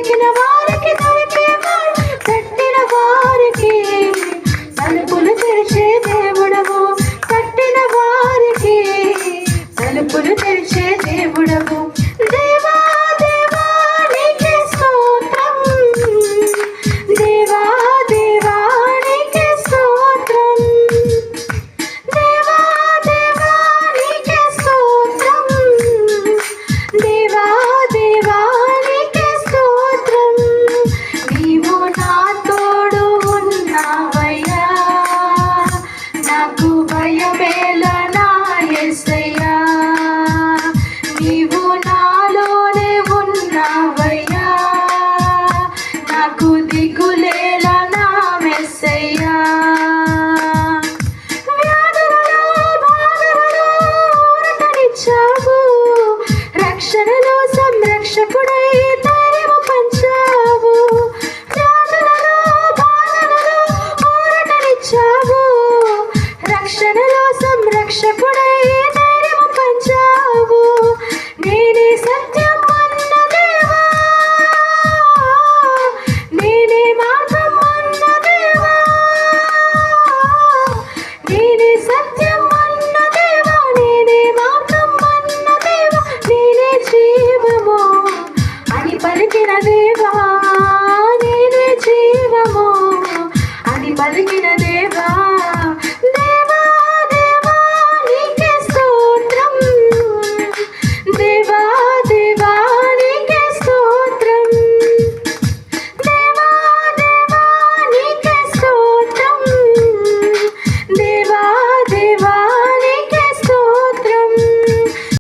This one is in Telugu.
వెతికిన వారికి దొరికేవాడు, తట్టిన వారికి తలుపులు తెరిచే దేవుడవు, తట్టిన వారికి తలుపులు తెరిచే దేవుడవు. దేవా దేవా నీకే స్తోత్రం, దేవా దేవా నీకే స్తోత్రం, దేవా దేవా నీకే స్తోత్రం, దేవా దేవా నీకే స్తోత్రం. నీవు నా తోడు ఉన్నావయ్యా, నాకు భయమేలా నా యేసయ్యా, నీవు నాలోనే ఉన్నావయ్యా, నాకు దిగులేలా నా మెస్సయ్యా. వ్యాధులలో బాధలలో ఊరటనిచ్చావు, రక్షణలో సంరక్షకుడై ధైర్యము పంచావు. వ్యాధులలో బాధలలో ఊరటనిచ్చావు, రక్షణలో సంరక్షకుడై ధైర్యము పంచావు. నేనే సత్యం అన్న దేవా, నేనే మార్గం అన్న దేవా, నేనే సత్యం అన్న దేవా, నేనే మార్గం అన్న దేవా, నేనే జీవము అని పలికిన దేవా, నేనే జీవము అని పలికిన